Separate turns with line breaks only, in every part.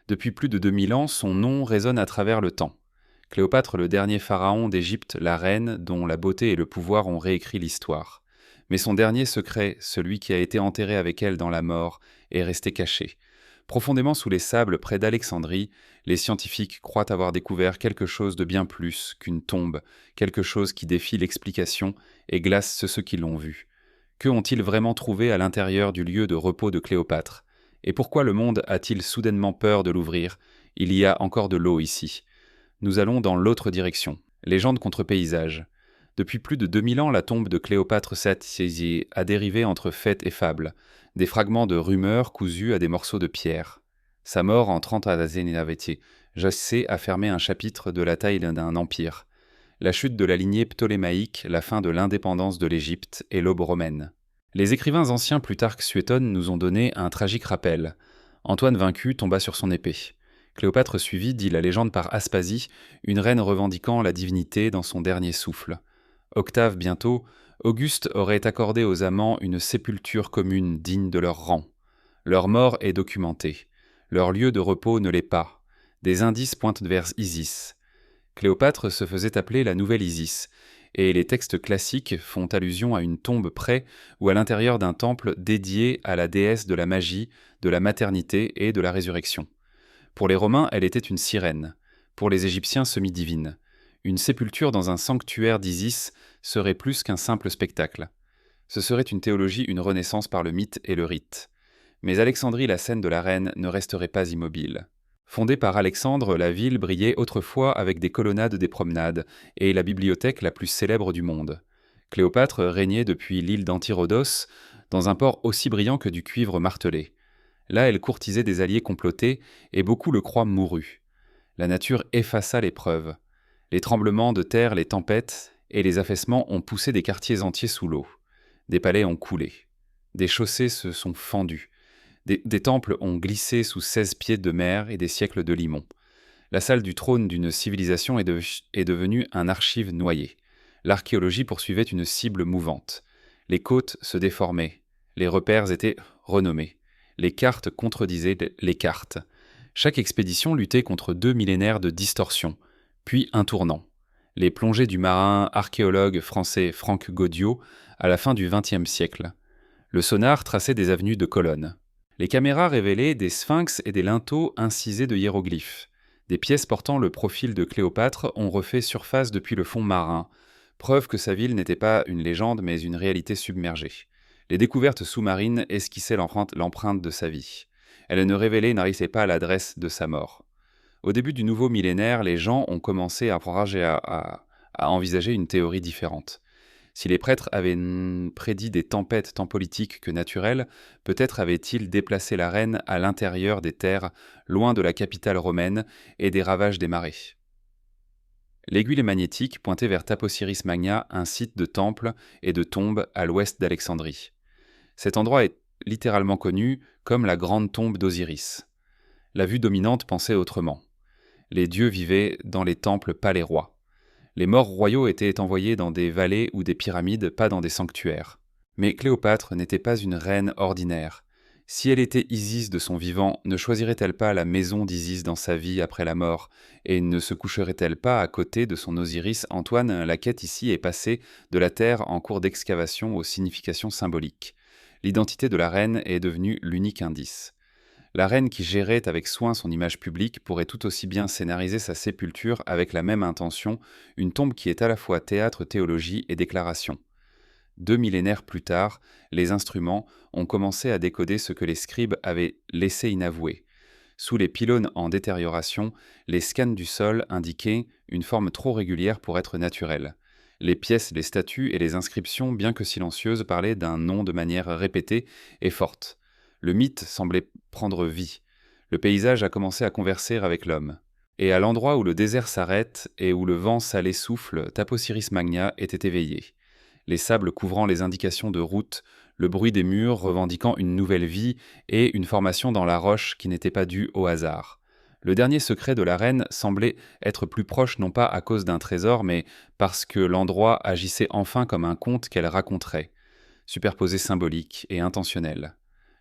Depuis plus de 2000 ans, son nom résonne à travers le temps. Cléopâtre, le dernier pharaon d'Égypte, la reine, dont la beauté et le pouvoir ont réécrit l'histoire. Mais son dernier secret, celui qui a été enterré avec elle dans la mort, est resté caché. Profondément sous les sables près d'Alexandrie, les scientifiques croient avoir découvert quelque chose de bien plus qu'une tombe, quelque chose qui défie l'explication et glace ceux qui l'ont vu. Que ont-ils vraiment trouvé à l'intérieur du lieu de repos de Cléopâtre? Et pourquoi le monde a-t-il soudainement peur de l'ouvrir? Il y a encore de l'eau ici. Nous allons dans l'autre direction. Légende contre paysage. Depuis plus de 2000 ans, la tombe de Cléopâtre Satyési a dérivé entre faits et fables, des fragments de rumeurs cousus à des morceaux de pierre. Sa mort en 30 Azénéaveti, Jassé a fermé un chapitre de la taille d'un empire. La chute de la lignée ptolémaïque, la fin de l'indépendance de l'Égypte et l'aube romaine. Les écrivains anciens Plutarque Suétone nous ont donné un tragique rappel. Antoine vaincu tomba sur son épée. Cléopâtre suivit, dit la légende par Aspasie, une reine revendiquant la divinité dans son dernier souffle. Octave bientôt, Auguste aurait accordé aux amants une sépulture commune digne de leur rang. Leur mort est documentée. Leur lieu de repos ne l'est pas. Des indices pointent vers Isis. Cléopâtre se faisait appeler la nouvelle Isis, et les textes classiques font allusion à une tombe près ou à l'intérieur d'un temple dédié à la déesse de la magie, de la maternité et de la résurrection. Pour les Romains, elle était une sirène. Pour les Égyptiens, semi-divine. Une sépulture dans un sanctuaire d'Isis serait plus qu'un simple spectacle. Ce serait une théologie, une renaissance par le mythe et le rite. Mais Alexandrie, la scène de la reine, ne resterait pas immobile. Fondée par Alexandre, la ville brillait autrefois avec des colonnades des promenades et la bibliothèque la plus célèbre du monde. Cléopâtre régnait depuis l'île d'Antirodos, dans un port aussi brillant que du cuivre martelé. Là, elle courtisait des alliés complotés, et beaucoup le croient mouru. La nature effaça les preuves. Les tremblements de terre, les tempêtes et les affaissements ont poussé des quartiers entiers sous l'eau. Des palais ont coulé. Des chaussées se sont fendues. Des temples ont glissé sous 16 pieds de mer et des siècles de limon. La salle du trône d'une civilisation est devenue un archive noyé. L'archéologie poursuivait une cible mouvante. Les côtes se déformaient. Les repères étaient renommés. Les cartes contredisaient les cartes. Chaque expédition luttait contre 2 millénaires de distorsion, puis un tournant. Les plongées du marin archéologue français Franck Gaudiot à la fin du XXe siècle. Le sonar traçait des avenues de colonnes. Les caméras révélaient des sphinx et des linteaux incisés de hiéroglyphes. Des pièces portant le profil de Cléopâtre ont refait surface depuis le fond marin, preuve que sa ville n'était pas une légende mais une réalité submergée. Les découvertes sous-marines esquissaient l'empreinte de sa vie. Elles ne n'arrivaient pas l'adresse de sa mort. Au début du nouveau millénaire, les gens ont commencé à envisager une théorie différente. Si les prêtres avaient prédit des tempêtes tant politiques que naturelles, peut-être avaient-ils déplacé la reine à l'intérieur des terres, loin de la capitale romaine et des ravages des marées. L'aiguille magnétique pointait vers Taposiris Magna, un site de temple et de tombe à l'ouest d'Alexandrie. Cet endroit est littéralement connu comme la grande tombe d'Osiris. La vue dominante pensait autrement. Les dieux vivaient dans les temples, pas les rois. Les morts royaux étaient envoyés dans des vallées ou des pyramides, pas dans des sanctuaires. Mais Cléopâtre n'était pas une reine ordinaire. Si elle était Isis de son vivant, ne choisirait-elle pas la maison d'Isis dans sa vie après la mort, et ne se coucherait-elle pas à côté de son Osiris? Antoine, la quête ici est passée de la terre en cours d'excavation aux significations symboliques. L'identité de la reine est devenue l'unique indice. La reine qui gérait avec soin son image publique pourrait tout aussi bien scénariser sa sépulture avec la même intention, une tombe qui est à la fois théâtre, théologie et déclaration. 2 millénaires plus tard, les instruments ont commencé à décoder ce que les scribes avaient laissé inavoué. Sous les pylônes en détérioration, les scans du sol indiquaient une forme trop régulière pour être naturelle. Les pièces, les statues et les inscriptions, bien que silencieuses, parlaient d'un nom de manière répétée et forte. Le mythe semblait prendre vie. Le paysage a commencé à converser avec l'homme. Et à l'endroit où le désert s'arrête et où le vent salé souffle, Taposiris Magna était éveillé. Les sables couvrant les indications de route, le bruit des murs revendiquant une nouvelle vie et une formation dans la roche qui n'était pas due au hasard. Le dernier secret de la reine semblait être plus proche non pas à cause d'un trésor, mais parce que l'endroit agissait enfin comme un conte qu'elle raconterait, superposé symbolique et intentionnel.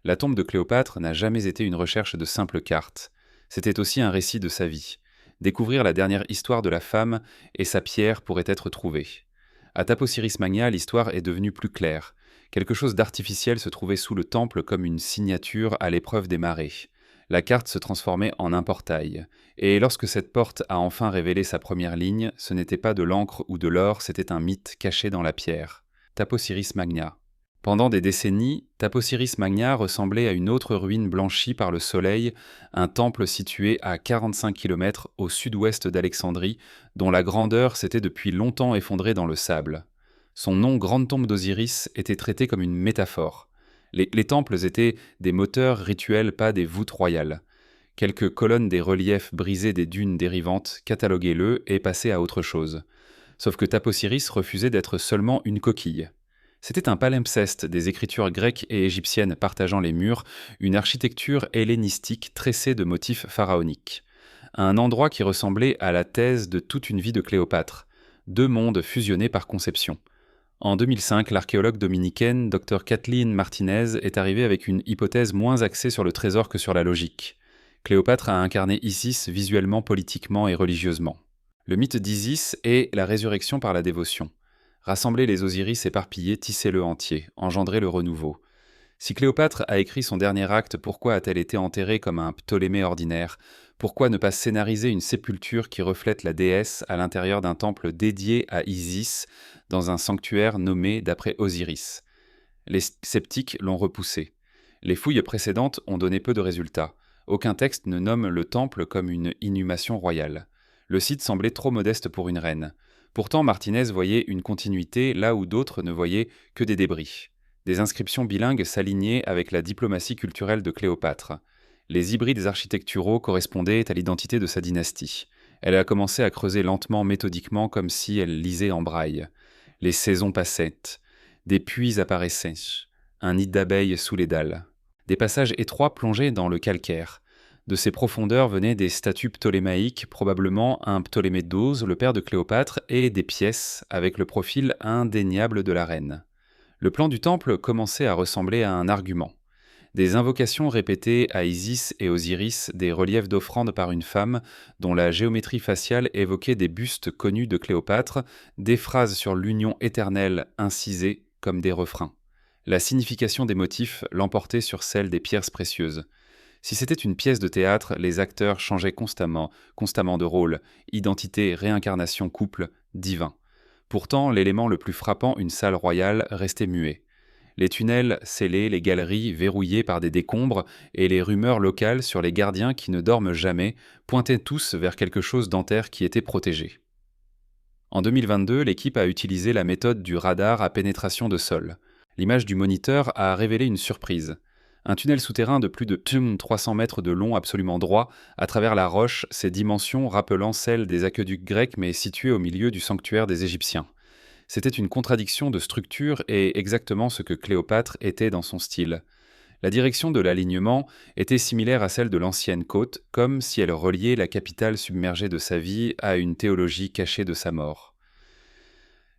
La tombe de Cléopâtre n'a jamais été une recherche de simples cartes. C'était aussi un récit de sa vie. Découvrir la dernière histoire de la femme et sa pierre pourrait être trouvée. À Taposiris Magna, l'histoire est devenue plus claire. Quelque chose d'artificiel se trouvait sous le temple comme une signature à l'épreuve des marées. La carte se transformait en un portail. Et lorsque cette porte a enfin révélé sa première ligne, ce n'était pas de l'encre ou de l'or, c'était un mythe caché dans la pierre. Taposiris Magna. Pendant des décennies, Taposiris Magna ressemblait à une autre ruine blanchie par le soleil, un temple situé à 45 km au sud-ouest d'Alexandrie, dont la grandeur s'était depuis longtemps effondrée dans le sable. Son nom, Grande Tombe d'Osiris, était traité comme une métaphore. Les temples étaient des moteurs rituels, pas des voûtes royales. Quelques colonnes des reliefs brisés des dunes dérivantes cataloguaient-le et passaient à autre chose. Sauf que Taposiris refusait d'être seulement une coquille. C'était un palimpseste des écritures grecques et égyptiennes partageant les murs, une architecture hellénistique tressée de motifs pharaoniques. Un endroit qui ressemblait à la thèse de toute une vie de Cléopâtre. Deux mondes fusionnés par conception. En 2005, l'archéologue dominicaine Dr Kathleen Martinez est arrivée avec une hypothèse moins axée sur le trésor que sur la logique. Cléopâtre a incarné Isis visuellement, politiquement et religieusement. Le mythe d'Isis est la résurrection par la dévotion. Rassembler les Osiris éparpillés, tisser-le entier, engendrer le renouveau. Si Cléopâtre a écrit son dernier acte, pourquoi a-t-elle été enterrée comme un Ptolémée ordinaire ? Pourquoi ne pas scénariser une sépulture qui reflète la déesse à l'intérieur d'un temple dédié à Isis, dans un sanctuaire nommé d'après Osiris ? Les sceptiques l'ont repoussé. Les fouilles précédentes ont donné peu de résultats. Aucun texte ne nomme le temple comme une inhumation royale. Le site semblait trop modeste pour une reine. Pourtant, Martinez voyait une continuité là où d'autres ne voyaient que des débris. Des inscriptions bilingues s'alignaient avec la diplomatie culturelle de Cléopâtre. Les hybrides architecturaux correspondaient à l'identité de sa dynastie. Elle a commencé à creuser lentement, méthodiquement, comme si elle lisait en braille. Les saisons passaient. Des puits apparaissaient. Un nid d'abeilles sous les dalles. Des passages étroits plongeaient dans le calcaire. De ces profondeurs venaient des statues ptolémaïques, probablement un Ptolémée XII, le père de Cléopâtre, et des pièces avec le profil indéniable de la reine. Le plan du temple commençait à ressembler à un argument. Des invocations répétées à Isis et Osiris, des reliefs d'offrandes par une femme, dont la géométrie faciale évoquait des bustes connus de Cléopâtre, des phrases sur l'union éternelle incisées comme des refrains. La signification des motifs l'emportait sur celle des pierres précieuses. Si c'était une pièce de théâtre, les acteurs changeaient constamment de rôle, identité, réincarnation, couple, divin. Pourtant, l'élément le plus frappant, une salle royale, restait muet. Les tunnels scellés, les galeries verrouillées par des décombres et les rumeurs locales sur les gardiens qui ne dorment jamais pointaient tous vers quelque chose d'antère qui était protégé. En 2022, l'équipe a utilisé la méthode du radar à pénétration de sol. L'image du moniteur a révélé une surprise. Un tunnel souterrain de plus de 300 mètres de long absolument droit, à travers la roche, ses dimensions rappelant celles des aqueducs grecs mais situé au milieu du sanctuaire des Égyptiens. C'était une contradiction de structure et exactement ce que Cléopâtre était dans son style. La direction de l'alignement était similaire à celle de l'ancienne côte, comme si elle reliait la capitale submergée de sa vie à une théologie cachée de sa mort.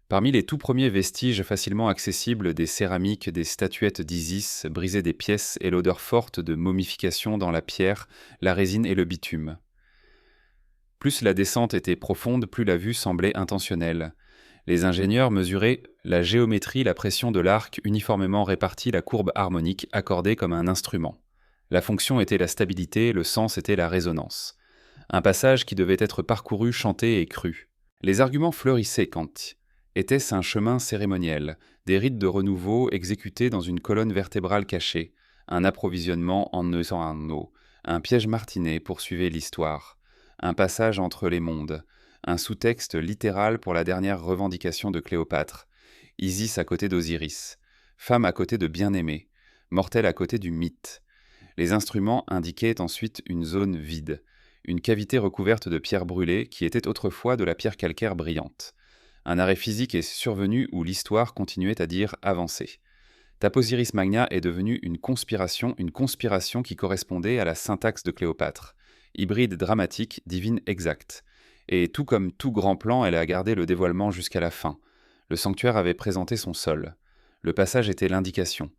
Parmi les tout premiers vestiges facilement accessibles des céramiques, des statuettes d'Isis brisaient des pièces et l'odeur forte de momification dans la pierre, la résine et le bitume. Plus la descente était profonde, plus la vue semblait intentionnelle. Les ingénieurs mesuraient la géométrie, la pression de l'arc uniformément répartie, la courbe harmonique accordée comme un instrument. La fonction était la stabilité, le sens était la résonance. Un passage qui devait être parcouru, chanté et cru. Les arguments fleurissaient quand était-ce un chemin cérémoniel, des rites de renouveau exécutés dans une colonne vertébrale cachée, un approvisionnement en eau, un piège martinet poursuivait l'histoire, un passage entre les mondes, un sous-texte littéral pour la dernière revendication de Cléopâtre, Isis à côté d'Osiris, femme à côté de bien-aimée, mortel à côté du mythe. Les instruments indiquaient ensuite une zone vide, une cavité recouverte de pierres brûlées qui était autrefois de la pierre calcaire brillante. Un arrêt physique est survenu où l'histoire continuait à dire « avancer ». Taposiris Magna est devenue une conspiration qui correspondait à la syntaxe de Cléopâtre. Hybride dramatique, divine exacte. Et tout comme tout grand plan, elle a gardé le dévoilement jusqu'à la fin. Le sanctuaire avait présenté son sol. Le passage était l'indication.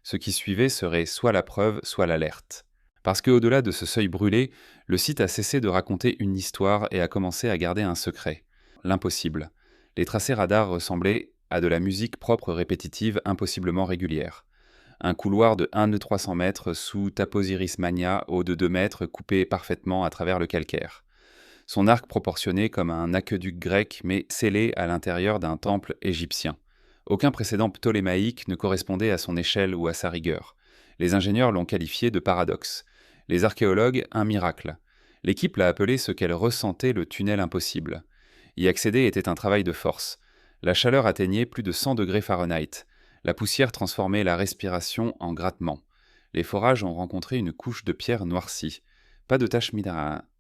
Ce qui suivait serait soit la preuve, soit l'alerte. Parce qu'au-delà de ce seuil brûlé, le site a cessé de raconter une histoire et a commencé à garder un secret. L'impossible. Les tracés radars ressemblaient à de la musique propre répétitive impossiblement régulière. Un couloir de 1 de 300 mètres sous Taposiris Mania, haut de 2 mètres, coupé parfaitement à travers le calcaire. Son arc proportionné comme un aqueduc grec, mais scellé à l'intérieur d'un temple égyptien. Aucun précédent ptolémaïque ne correspondait à son échelle ou à sa rigueur. Les ingénieurs l'ont qualifié de paradoxe. Les archéologues, un miracle. L'équipe l'a appelé ce qu'elle ressentait le tunnel impossible. Y accéder était un travail de force. La chaleur atteignait plus de 100 degrés Fahrenheit. La poussière transformait la respiration en grattement. Les forages ont rencontré une couche de pierre noircie. Pas de taches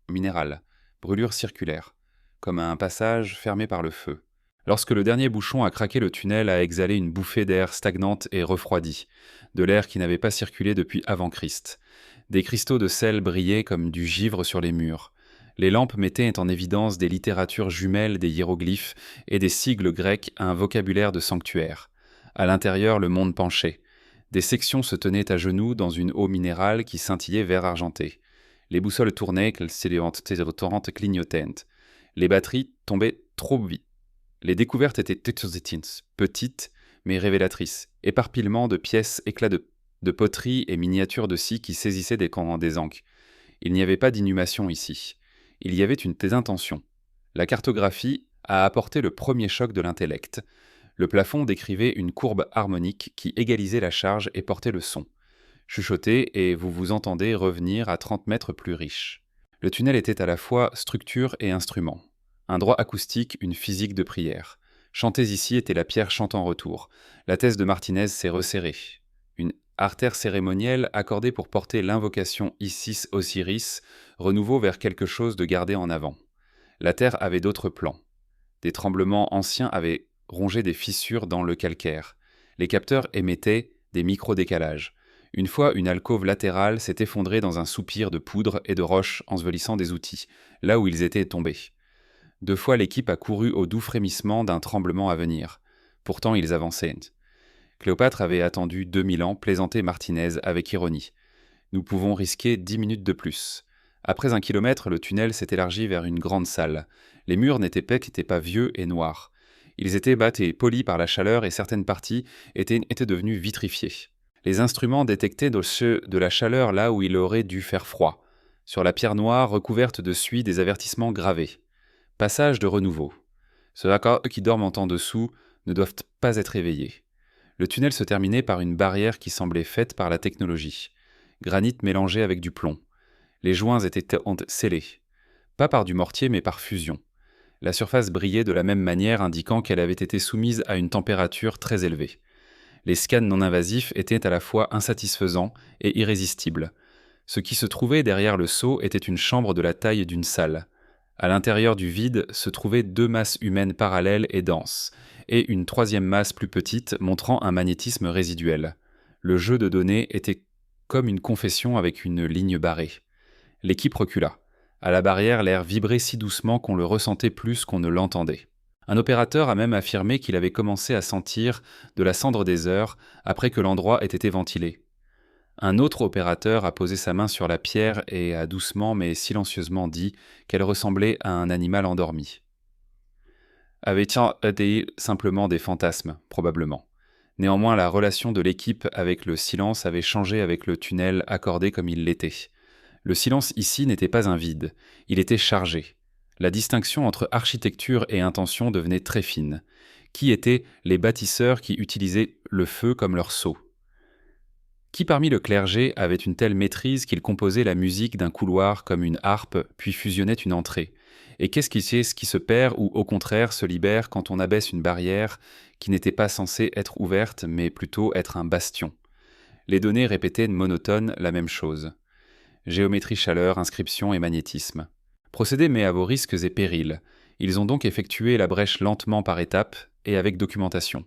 minérales. Brûlure circulaire, comme un passage fermé par le feu. Lorsque le dernier bouchon a craqué, le tunnel a exhalé une bouffée d'air stagnante et refroidie, de l'air qui n'avait pas circulé depuis avant Christ. Des cristaux de sel brillaient comme du givre sur les murs. Les lampes mettaient en évidence des littératures jumelles, des hiéroglyphes et des sigles grecs à un vocabulaire de sanctuaire. À l'intérieur, le monde penchait. Des sections se tenaient à genoux dans une eau minérale qui scintillait vert argenté. Les boussoles tournaient, clignotantes. Les batteries tombaient trop vite. Les découvertes étaient petites, mais révélatrices. Éparpillement de pièces, éclats de poterie et miniatures de scie qui saisissaient des ancres. Il n'y avait pas d'inhumation ici. Il y avait des intentions. La cartographie a apporté le premier choc de l'intellect. Le plafond décrivait une courbe harmonique qui égalisait la charge et portait le son. Chuchotez et vous vous entendez revenir à 30 mètres plus riche. Le tunnel était à la fois structure et instrument. Un droit acoustique, une physique de prière. Chantez ici était la pierre chante en retour. La thèse de Martinez s'est resserrée. Une artère cérémonielle accordée pour porter l'invocation Isis-Osiris, renouveau vers quelque chose de gardé en avant. La terre avait d'autres plans. Des tremblements anciens avaient rongé des fissures dans le calcaire. Les capteurs émettaient des micro-décalages. Une fois, une alcôve latérale s'est effondrée dans un soupir de poudre et de roches ensevelissant des outils, là où ils étaient tombés. 2 fois, l'équipe a couru au doux frémissement d'un tremblement à venir. Pourtant, ils avançaient. Cléopâtre avait attendu 2000 ans, plaisantait Martinez avec ironie. Nous pouvons risquer 10 minutes de plus. Après 1 kilomètre, le tunnel s'est élargi vers une grande salle. Les murs n'étaient pas vieux et noirs. Ils étaient battés, polis par la chaleur et certaines parties étaient devenues vitrifiées. Les instruments détectaient de la chaleur là où il aurait dû faire froid. Sur la pierre noire recouverte de suie, des avertissements gravés. Passage de renouveau. Ceux qui dorment en dessous ne doivent pas être éveillés. Le tunnel se terminait par une barrière qui semblait faite par la technologie. Granit mélangé avec du plomb. Les joints étaient scellés. Pas par du mortier mais par fusion. La surface brillait de la même manière, indiquant qu'elle avait été soumise à une température très élevée. Les scans non invasifs étaient à la fois insatisfaisants et irrésistibles. Ce qui se trouvait derrière le seau était une chambre de la taille d'une salle. À l'intérieur du vide se trouvaient 2 masses humaines parallèles et denses, et une 3e masse plus petite montrant un magnétisme résiduel. Le jeu de données était comme une confession avec une ligne barrée. L'équipe recula. À la barrière, l'air vibrait si doucement qu'on le ressentait plus qu'on ne l'entendait. Un opérateur a même affirmé qu'il avait commencé à sentir de la cendre des heures après que l'endroit ait été ventilé. Un autre opérateur a posé sa main sur la pierre et a doucement mais silencieusement dit qu'elle ressemblait à un animal endormi. Avait-il simplement des fantasmes, probablement. Néanmoins, la relation de l'équipe avec le silence avait changé avec le tunnel accordé comme il l'était. Le silence ici n'était pas un vide, il était chargé. La distinction entre architecture et intention devenait très fine. Qui étaient les bâtisseurs qui utilisaient le feu comme leur sceau ? Qui parmi le clergé avait une telle maîtrise qu'il composait la musique d'un couloir comme une harpe, puis fusionnait une entrée ? Et qu'est-ce qui se perd ou au contraire se libère quand on abaisse une barrière qui n'était pas censée être ouverte mais plutôt être un bastion ? Les données répétaient monotones la même chose. Géométrie, chaleur, inscription et magnétisme. Procédez mais à vos risques et périls. Ils ont donc effectué la brèche lentement par étapes et avec documentation.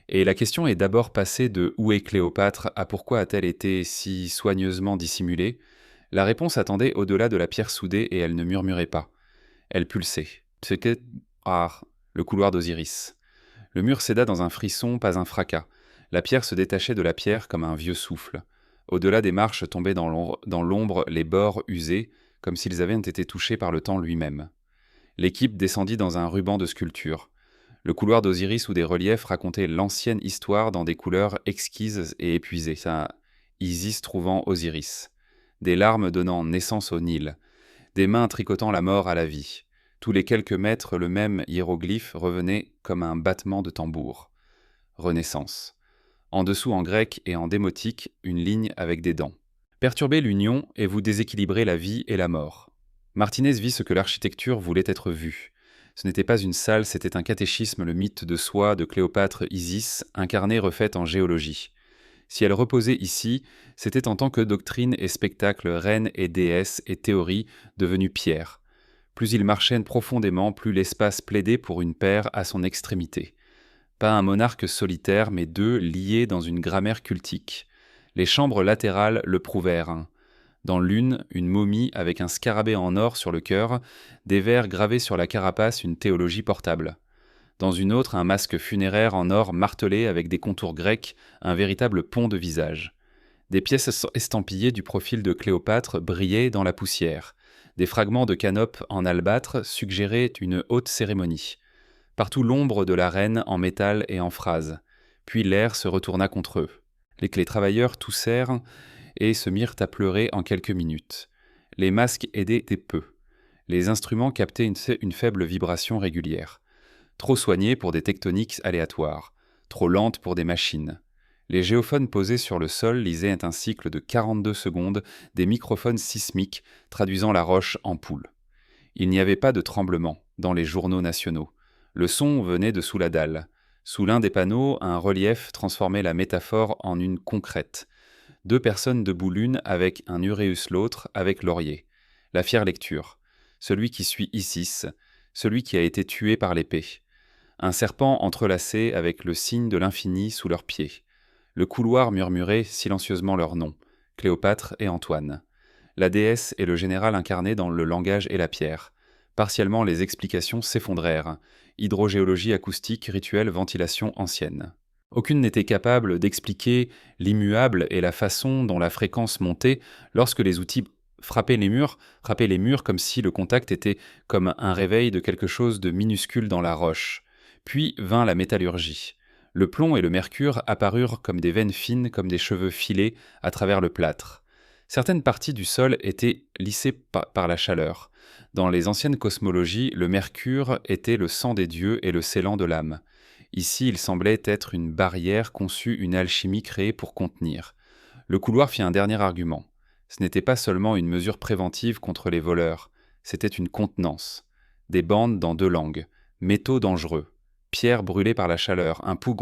Et la question est d'abord passée de où est Cléopâtre à pourquoi a-t-elle été si soigneusement dissimulée. La réponse attendait au-delà de la pierre soudée et elle ne murmurait pas. Elle pulsait. C'était le couloir d'Osiris. Le mur céda dans un frisson, pas un fracas. La pierre se détachait de la pierre comme un vieux souffle. Au-delà des marches tombaient dans l'ombre les bords usés, comme s'ils avaient été touchés par le temps lui-même. L'équipe descendit dans un ruban de sculpture. Le couloir d'Osiris ou des reliefs racontait l'ancienne histoire dans des couleurs exquises et épuisées. Ça, Isis trouvant Osiris. Des larmes donnant naissance au Nil. Des mains tricotant la mort à la vie. Tous les quelques mètres, le même hiéroglyphe revenait comme un battement de tambour. Renaissance. En dessous en grec et en démotique, une ligne avec des dents. Perturbez l'union et vous déséquilibrez la vie et la mort. Martinez vit ce que l'architecture voulait être vue. Ce n'était pas une salle, c'était un catéchisme, le mythe de soi de Cléopâtre Isis, incarné refaite en géologie. Si elle reposait ici, c'était en tant que doctrine et spectacle, reine et déesse et théorie devenue pierre. Plus il marchait profondément, plus l'espace plaidait pour une paire à son extrémité. Pas un monarque solitaire, mais deux liés dans une grammaire cultique. Les chambres latérales le prouvèrent. Dans l'une, une momie avec un scarabée en or sur le cœur, des vers gravés sur la carapace, une théologie portable. Dans une autre, un masque funéraire en or martelé avec des contours grecs, un véritable pont de visage. Des pièces estampillées du profil de Cléopâtre brillaient dans la poussière. Des fragments de canopes en albâtre suggéraient une haute cérémonie. Partout l'ombre de la reine en métal et en phrase. Puis l'air se retourna contre eux. Les travailleurs toussèrent et se mirent à pleurer en quelques minutes. Les masques aidaient peu. Les instruments captaient une faible vibration régulière. Trop soignée pour des tectoniques aléatoires. Trop lente pour des machines. Les géophones posés sur le sol lisaient un cycle de 42 secondes des microphones sismiques traduisant la roche en poule. Il n'y avait pas de tremblement dans les journaux nationaux. Le son venait de sous la dalle. Sous l'un des panneaux, un relief transformait la métaphore en une concrète. 2 personnes debout l'une avec un uréus l'autre avec laurier. La fière lecture. Celui qui suit Isis, celui qui a été tué par l'épée. Un serpent entrelacé avec le signe de l'infini sous leurs pieds. Le couloir murmurait silencieusement leurs noms, Cléopâtre et Antoine. La déesse et le général incarnés dans le langage et la pierre. Partiellement, les explications s'effondrèrent. Hydrogéologie acoustique, rituel, ventilation ancienne. Aucune n'était capable d'expliquer l'immuable et la façon dont la fréquence montait lorsque les outils frappaient les murs comme si le contact était comme un réveil de quelque chose de minuscule dans la roche. Puis vint la métallurgie. Le plomb et le mercure apparurent comme des veines fines, comme des cheveux filés à travers le plâtre. Certaines parties du sol étaient lissées par la chaleur. Dans les anciennes cosmologies, le mercure était le sang des dieux et le scellant de l'âme. Ici, il semblait être une barrière conçue, une alchimie créée pour contenir. Le couloir fit un dernier argument. Ce n'était pas seulement une mesure préventive contre les voleurs, c'était une contenance. Des bandes dans 2 langues, métaux dangereux, pierres brûlées par la chaleur, un pouls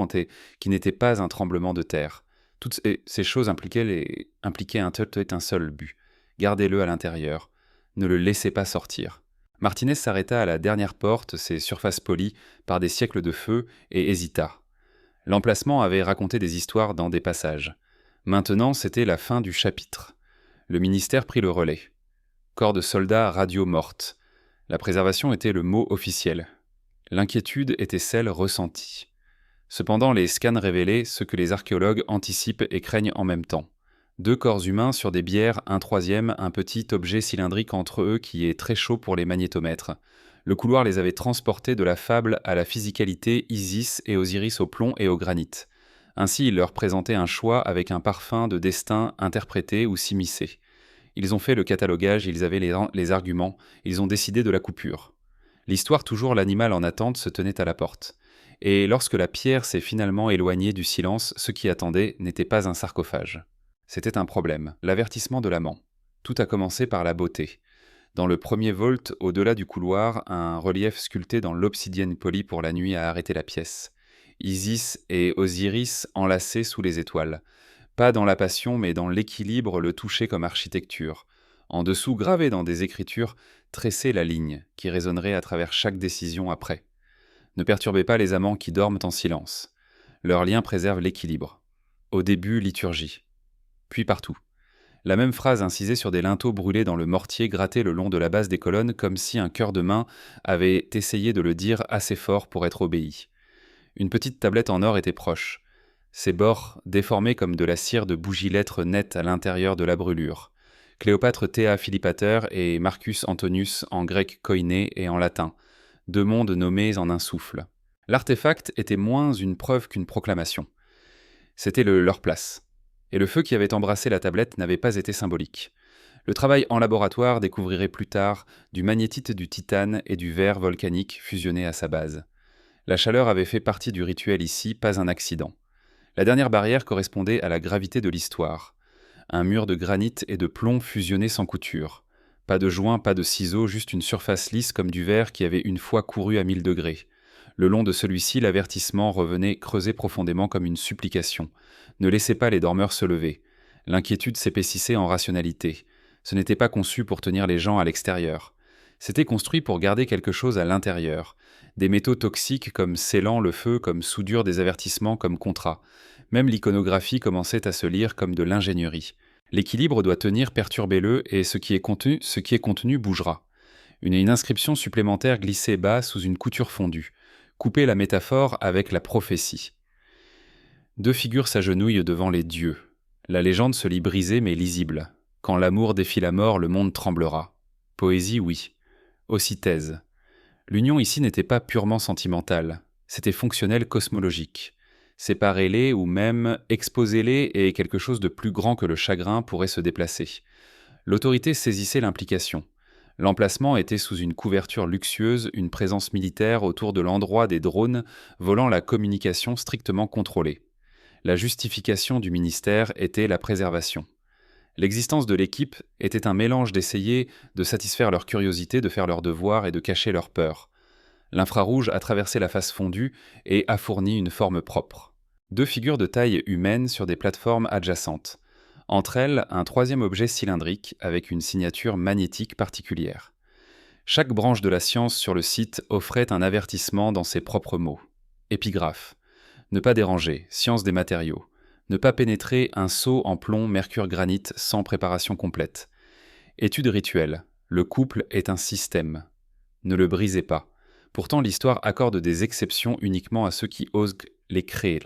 qui n'était pas un tremblement de terre. Toutes ces choses impliquaient un seul but. Gardez-le à l'intérieur. Ne le laissez pas sortir. Martinez s'arrêta à la dernière porte, ses surfaces polies par des siècles de feu, et hésita. L'emplacement avait raconté des histoires dans des passages. Maintenant, c'était la fin du chapitre. Le ministère prit le relais. Corps de soldats radio morte. La préservation était le mot officiel. L'inquiétude était celle ressentie. Cependant, les scans révélaient ce que les archéologues anticipent et craignent en même temps. 2 corps humains sur des bières, un troisième, un petit objet cylindrique entre eux qui est très chaud pour les magnétomètres. Le couloir les avait transportés de la fable à la physicalité, Isis et Osiris au plomb et au granit. Ainsi, il leur présentait un choix avec un parfum de destin interprété ou s'immiscé. Ils ont fait le catalogage, ils avaient les arguments, ils ont décidé de la coupure. L'histoire, toujours l'animal en attente, se tenait à la porte. Et lorsque la pierre s'est finalement éloignée du silence, ce qui attendait n'était pas un sarcophage. C'était un problème, l'avertissement de l'amant. Tout a commencé par la beauté. Dans le premier vault, au-delà du couloir, un relief sculpté dans l'obsidienne polie pour la nuit a arrêté la pièce. Isis et Osiris enlacés sous les étoiles. Pas dans la passion, mais dans l'équilibre, le toucher comme architecture. En dessous, gravé dans des écritures, tressez la ligne qui résonnerait à travers chaque décision après. Ne perturbez pas les amants qui dorment en silence. Leur lien préserve l'équilibre. Au début, liturgie. Puis partout. La même phrase incisée sur des linteaux brûlés dans le mortier grattait le long de la base des colonnes comme si un cœur de main avait essayé de le dire assez fort pour être obéi. Une petite tablette en or était proche. ses bords déformés comme de la cire de bougie-lettres nette à l'intérieur de la brûlure. Cléopâtre Théa Philippater et Marcus Antonius en grec koiné et en latin, deux mondes nommés en un souffle. L'artefact était moins une preuve qu'une proclamation. C'était leur place. Et le feu qui avait embrassé la tablette n'avait pas été symbolique. Le travail en laboratoire découvrirait plus tard du magnétite du titane et du verre volcanique fusionnés à sa base. La chaleur avait fait partie du rituel ici, pas un accident. La dernière barrière correspondait à la gravité de l'histoire. Un mur de granit et de plomb fusionnés sans couture. Pas de joints, pas de ciseaux, juste une surface lisse comme du verre qui avait une fois couru à 1000 degrés. Le long de celui-ci, l'avertissement revenait creusé profondément comme une supplication. Ne laissez pas les dormeurs se lever. L'inquiétude s'épaississait en rationalité. Ce n'était pas conçu pour tenir les gens à l'extérieur. C'était construit pour garder quelque chose à l'intérieur. Des métaux toxiques comme scellant le feu, comme soudure des avertissements, comme contrat. Même l'iconographie commençait à se lire comme de l'ingénierie. L'équilibre doit tenir, perturbez-le, et ce qui est contenu bougera. Une inscription supplémentaire glissait bas sous une couture fondue. Couper la métaphore avec la prophétie. Deux figures s'agenouillent devant les dieux. La légende se lit brisée mais lisible. Quand l'amour défie la mort, le monde tremblera. Poésie, oui. Aussi thèse. L'union ici n'était pas purement sentimentale. C'était fonctionnel cosmologique. Séparez-les ou même exposez-les et quelque chose de plus grand que le chagrin pourrait se déplacer. L'autorité saisissait l'implication. L'emplacement était sous une couverture luxueuse, une présence militaire autour de l'endroit des drones volant la communication strictement contrôlée. La justification du ministère était la préservation. L'existence de l'équipe était un mélange d'essayer de satisfaire leur curiosité, de faire leur devoir et de cacher leur peur. L'infrarouge a traversé la face fondue et a fourni une forme propre. Deux figures de taille humaine sur des plateformes adjacentes. Entre elles, un troisième objet cylindrique avec une signature magnétique particulière. Chaque branche de la science sur le site offrait un avertissement dans ses propres mots. Épigraphe. Ne pas déranger, science des matériaux. Ne pas pénétrer un seau en plomb mercure-granit sans préparation complète. Étude rituelle. Le couple est un système. Ne le brisez pas. Pourtant, l'histoire accorde des exceptions uniquement à ceux qui osent les créer.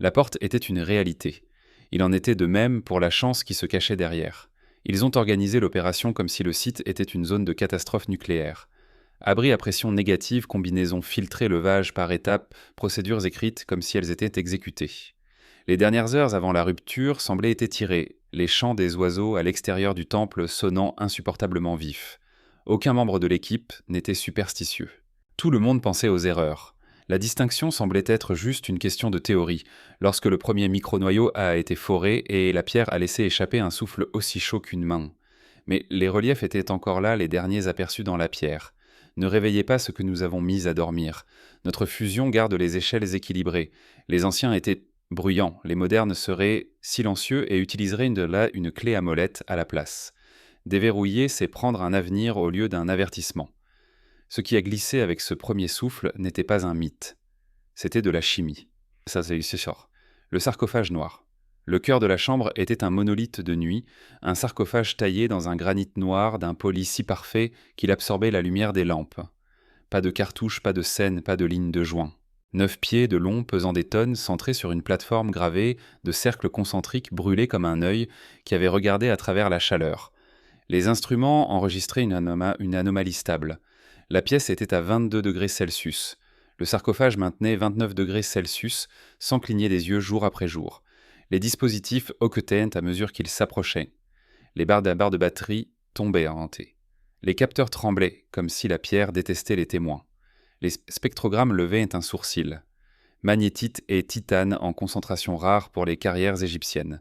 La porte était une réalité. Il en était de même pour la chance qui se cachait derrière. Ils ont organisé l'opération comme si le site était une zone de catastrophe nucléaire. Abri à pression négative, combinaison filtrée, levage par étapes, procédures écrites comme si elles étaient exécutées. Les dernières heures avant la rupture semblaient étirées, les chants des oiseaux à l'extérieur du temple sonnant insupportablement vifs. Aucun membre de l'équipe n'était superstitieux. Tout le monde pensait aux erreurs. La distinction semblait être juste une question de théorie, lorsque le premier micro-noyau a été foré et la pierre a laissé échapper un souffle aussi chaud qu'une main. Mais les reliefs étaient encore là, les derniers aperçus dans la pierre. Ne réveillez pas ce que nous avons mis à dormir. Notre fusion garde les échelles équilibrées. Les anciens étaient bruyants, les modernes seraient silencieux et utiliseraient une clé à molette à la place. Déverrouiller, c'est prendre un avenir au lieu d'un avertissement. Ce qui a glissé avec ce premier souffle n'était pas un mythe. C'était de la chimie. Ça, c'est sûr. Le sarcophage noir. Le cœur de la chambre était un monolithe de nuit, un sarcophage taillé dans un granit noir d'un poli si parfait qu'il absorbait la lumière des lampes. Pas de cartouches, pas de scène, pas de ligne de joint. 9 pieds de long pesant des tonnes centrés sur une plateforme gravée de cercles concentriques brûlés comme un œil qui avait regardé à travers la chaleur. Les instruments enregistraient une anomalie stable. La pièce était à 22 degrés Celsius. Le sarcophage maintenait 29 degrés Celsius sans cligner des yeux jour après jour. Les dispositifs hoquetaient à mesure qu'ils s'approchaient. Les barres de batterie tombaient en hanté. Les capteurs tremblaient, comme si la pierre détestait les témoins. Les spectrogrammes levaient un sourcil. Magnétite et titane en concentration rare pour les carrières égyptiennes.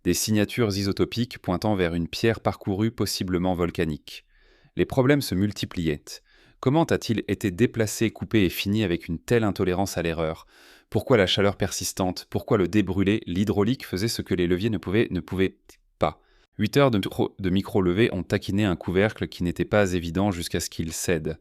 Des signatures isotopiques pointant vers une pierre parcourue possiblement volcanique. Les problèmes se multipliaient. Comment a-t-il été déplacé, coupé et fini avec une telle intolérance à l'erreur ? Pourquoi la chaleur persistante ? Pourquoi le débrûler ? L'hydraulique faisait ce que les leviers ne pouvaient pas. 8 heures de micro-levée ont taquiné un couvercle qui n'était pas évident jusqu'à ce qu'il cède.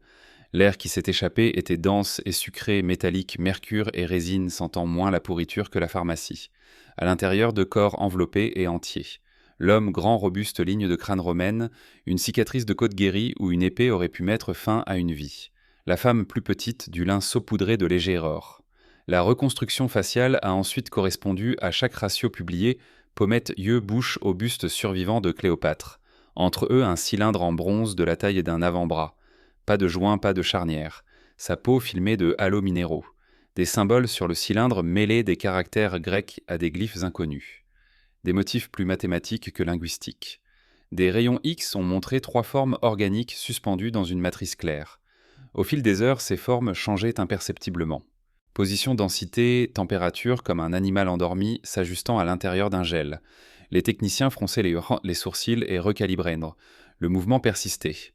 L'air qui s'est échappé était dense et sucré, métallique, mercure et résine sentant moins la pourriture que la pharmacie. À l'intérieur, 2 corps enveloppés et entiers. L'homme, grand, robuste ligne de crâne romaine, une cicatrice de côte guérie où une épée aurait pu mettre fin à une vie. La femme, plus petite, du lin saupoudré de léger or. La reconstruction faciale a ensuite correspondu à chaque ratio publié, pommette, yeux, bouche au buste survivant de Cléopâtre. Entre eux, un cylindre en bronze de la taille d'un avant-bras. Pas de joint, pas de charnière. Sa peau filmée de halos minéraux. Des symboles sur le cylindre mêlés des caractères grecs à des glyphes inconnus. Des motifs plus mathématiques que linguistiques. Des rayons X ont montré 3 formes organiques suspendues dans une matrice claire. Au fil des heures, ces formes changeaient imperceptiblement. Position, densité, température, comme un animal endormi s'ajustant à l'intérieur d'un gel. Les techniciens fronçaient les sourcils et recalibraient. Le mouvement persistait.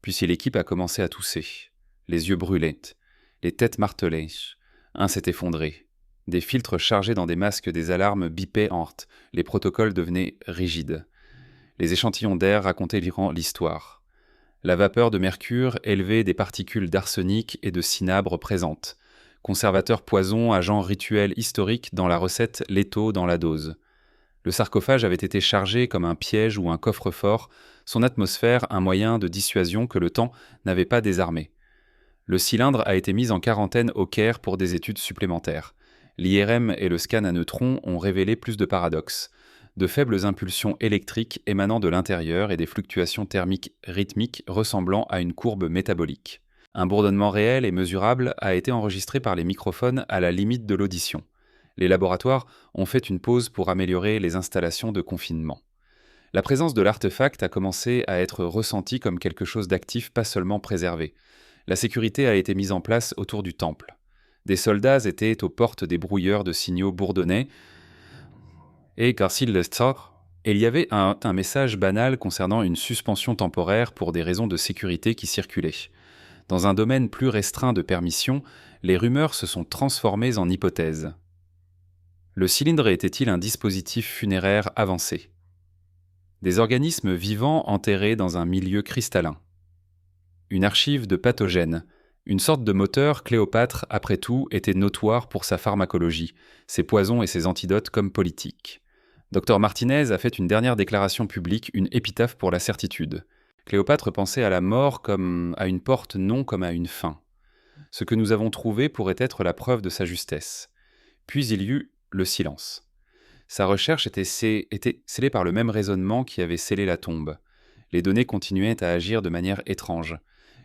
Puis si l'équipe a commencé à tousser. Les yeux brûlaient. Les têtes martelaient. Un s'est effondré. Des filtres chargés dans des masques des alarmes bipaient en heurte. Les protocoles devenaient rigides. Les échantillons d'air racontaient l'histoire. La vapeur de mercure élevait des particules d'arsenic et de cinabre présentes. Conservateur poison, agent rituel historique dans la recette, létaux dans la dose. Le sarcophage avait été chargé comme un piège ou un coffre-fort, son atmosphère un moyen de dissuasion que le temps n'avait pas désarmé. Le cylindre a été mis en quarantaine au Caire pour des études supplémentaires. L'IRM et le scan à neutrons ont révélé plus de paradoxes. De faibles impulsions électriques émanant de l'intérieur et des fluctuations thermiques rythmiques ressemblant à une courbe métabolique. Un bourdonnement réel et mesurable a été enregistré par les microphones à la limite de l'audition. Les laboratoires ont fait une pause pour améliorer les installations de confinement. La présence de l'artefact a commencé à être ressentie comme quelque chose d'actif, pas seulement préservé. La sécurité a été mise en place autour du temple. Des soldats étaient aux portes des brouilleurs de signaux bourdonnais, et il y avait un message banal concernant une suspension temporaire pour des raisons de sécurité qui circulait. Dans un domaine plus restreint de permission, les rumeurs se sont transformées en hypothèses. Le cylindre était-il un dispositif funéraire avancé ? Des organismes vivants enterrés dans un milieu cristallin. Une archive de pathogènes. Une sorte de moteur, Cléopâtre, après tout, était notoire pour sa pharmacologie, ses poisons et ses antidotes comme politiques. Dr Martinez a fait une dernière déclaration publique, une épitaphe pour la certitude. Cléopâtre pensait à la mort comme à une porte, non comme à une fin. Ce que nous avons trouvé pourrait être la preuve de sa justesse. Puis il y eut le silence. Sa recherche était scellée par le même raisonnement qui avait scellé la tombe. Les données continuaient à agir de manière étrange.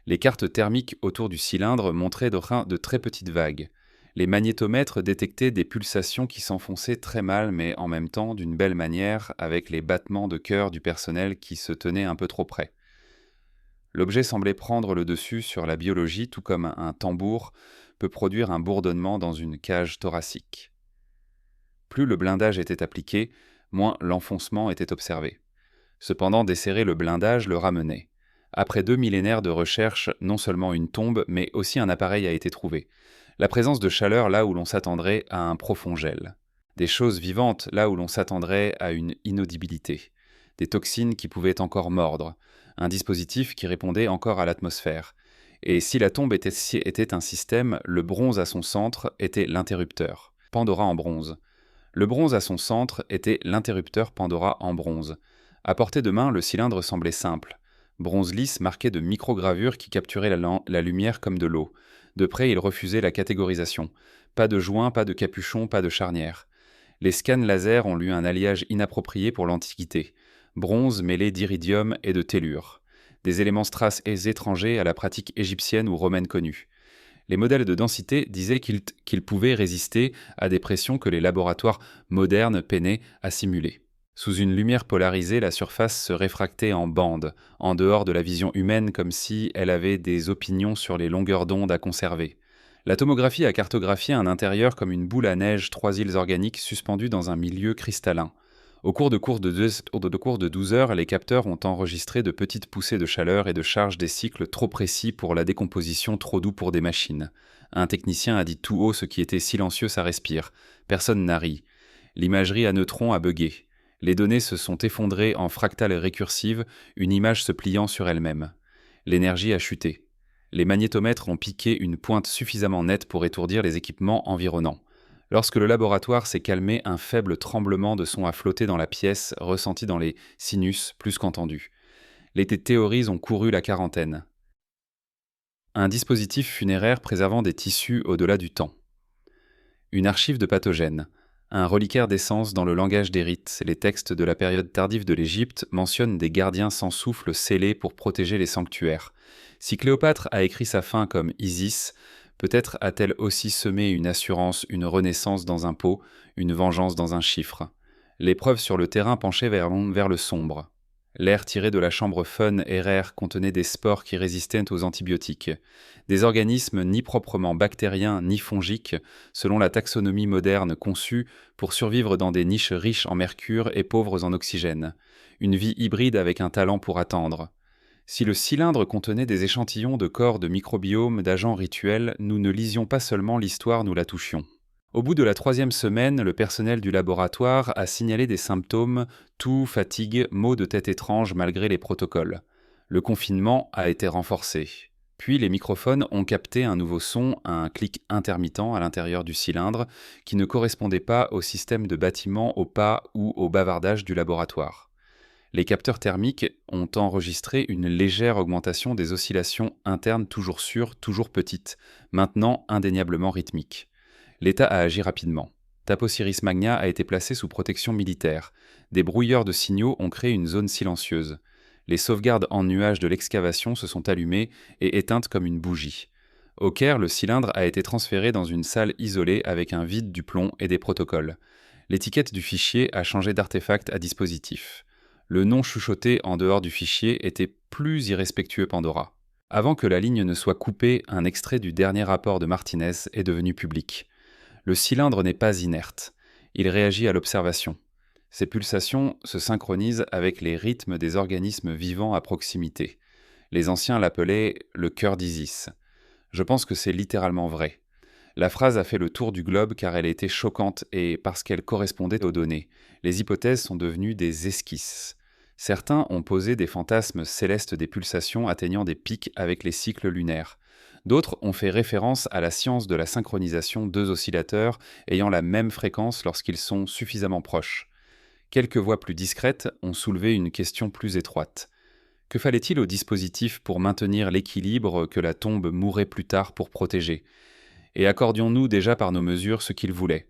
Les cartes thermiques autour du cylindre montraient de très petites vagues. Les magnétomètres détectaient des pulsations qui s'enfonçaient très mal, mais en même temps d'une belle manière, avec les battements de cœur du personnel qui se tenaient un peu trop près. L'objet semblait prendre le dessus sur la biologie, tout comme un tambour peut produire un bourdonnement dans une cage thoracique. Plus le blindage était appliqué, moins l'enfoncement était observé. Cependant, desserrer le blindage le ramenait. Après 2 millénaires de recherche, non seulement une tombe, mais aussi un appareil a été trouvé. La présence de chaleur là où l'on s'attendrait à un profond gel. Des choses vivantes là où l'on s'attendrait à une inaudibilité. Des toxines qui pouvaient encore mordre. Un dispositif qui répondait encore à l'atmosphère. Et si la tombe était un système, le bronze à son centre était l'interrupteur. Pandora en bronze. Le bronze à son centre était l'interrupteur Pandora en bronze. À portée de main, le cylindre semblait simple. Bronze lisse marqué de microgravures qui capturaient la lumière comme de l'eau. De près, il refusait la catégorisation. Pas de joint, pas de capuchon, pas de charnière. Les scans laser ont eu un alliage inapproprié pour l'Antiquité. Bronze mêlé d'iridium et de tellure. Des éléments strass étrangers à la pratique égyptienne ou romaine connue. Les modèles de densité disaient qu'ils pouvaient résister à des pressions que les laboratoires modernes peinaient à simuler. Sous une lumière polarisée, la surface se réfractait en bandes, en dehors de la vision humaine comme si elle avait des opinions sur les longueurs d'onde à conserver. La tomographie a cartographié un intérieur comme une boule à neige, 3 îles organiques suspendues dans un milieu cristallin. Au cours de 12 heures, les capteurs ont enregistré de petites poussées de chaleur et de charge des cycles trop précis pour la décomposition, trop doux pour des machines. Un technicien a dit tout haut ce qui était silencieux, ça respire. Personne n'a ri. L'imagerie à neutrons a bugué. Les données se sont effondrées en fractales récursives, une image se pliant sur elle-même. L'énergie a chuté. Les magnétomètres ont piqué une pointe suffisamment nette pour étourdir les équipements environnants. Lorsque le laboratoire s'est calmé, un faible tremblement de son a flotté dans la pièce, ressenti dans les sinus plus qu'entendu. Les théories ont couru la quarantaine. Un dispositif funéraire préservant des tissus au-delà du temps. Une archive de pathogènes. Un reliquaire d'essence dans le langage des rites. Les textes de la période tardive de l'Égypte mentionnent des gardiens sans souffle scellés pour protéger les sanctuaires. Si Cléopâtre a écrit sa fin comme Isis, peut-être a-t-elle aussi semé une assurance, une renaissance dans un pot, une vengeance dans un chiffre. Les preuves sur le terrain penchaient vers le sombre. L'air tiré de la chambre Fun RR contenait des spores qui résistaient aux antibiotiques. Des organismes ni proprement bactériens ni fongiques, selon la taxonomie moderne conçue pour survivre dans des niches riches en mercure et pauvres en oxygène. Une vie hybride avec un talent pour attendre. Si le cylindre contenait des échantillons de corps de microbiomes, d'agents rituels, nous ne lisions pas seulement l'histoire, nous la touchions. Au bout de la 3e semaine, le personnel du laboratoire a signalé des symptômes, toux, fatigue, maux de tête étranges malgré les protocoles. Le confinement a été renforcé. Puis les microphones ont capté un nouveau son, un clic intermittent à l'intérieur du cylindre, qui ne correspondait pas au système de bâtiment, au pas ou au bavardage du laboratoire. Les capteurs thermiques ont enregistré une légère augmentation des oscillations internes toujours sûres, toujours petites, maintenant indéniablement rythmiques. L'État a agi rapidement. Taposiris Magna a été placé sous protection militaire. Des brouilleurs de signaux ont créé une zone silencieuse. Les sauvegardes en nuage de l'excavation se sont allumées et éteintes comme une bougie. Au Caire, le cylindre a été transféré dans une salle isolée avec un vide du plomb et des protocoles. L'étiquette du fichier a changé d'artefact à dispositif. Le nom chuchoté en dehors du fichier était plus irrespectueux Pandora. Avant que la ligne ne soit coupée, un extrait du dernier rapport de Martinez est devenu public. Le cylindre n'est pas inerte. Il réagit à l'observation. Ses pulsations se synchronisent avec les rythmes des organismes vivants à proximité. Les anciens l'appelaient le cœur d'Isis. Je pense que c'est littéralement vrai. La phrase a fait le tour du globe car elle était choquante et parce qu'elle correspondait aux données. Les hypothèses sont devenues des esquisses. Certains ont posé des fantasmes célestes des pulsations atteignant des pics avec les cycles lunaires. D'autres ont fait référence à la science de la synchronisation, deux oscillateurs ayant la même fréquence lorsqu'ils sont suffisamment proches. Quelques voix plus discrètes ont soulevé une question plus étroite. Que fallait-il au dispositif pour maintenir l'équilibre que la tombe mourrait plus tard pour protéger ? Et accordions-nous déjà par nos mesures ce qu'il voulait ?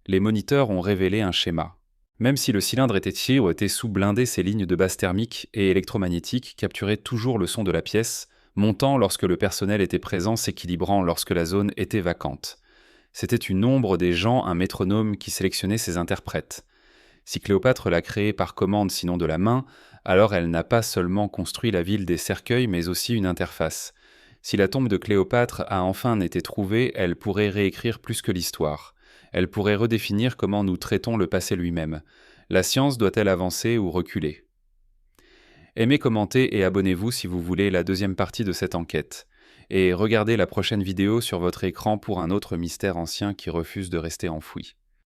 Les moniteurs ont révélé un schéma. Même si le cylindre était sous-blindé, ses lignes de base thermique et électromagnétique capturaient toujours le son de la pièce, montant lorsque le personnel était présent, s'équilibrant lorsque la zone était vacante. C'était une ombre des gens, un métronome qui sélectionnait ses interprètes. Si Cléopâtre l'a créé par commande sinon de la main, alors elle n'a pas seulement construit la ville des cercueils mais aussi une interface. Si la tombe de Cléopâtre a enfin été trouvée, elle pourrait réécrire plus que l'histoire. Elle pourrait redéfinir comment nous traitons le passé lui-même. La science doit-elle avancer ou reculer ? Aimez, commentez et abonnez-vous si vous voulez la deuxième partie de cette enquête. Et regardez la prochaine vidéo sur votre écran pour un autre mystère ancien qui refuse de rester enfoui.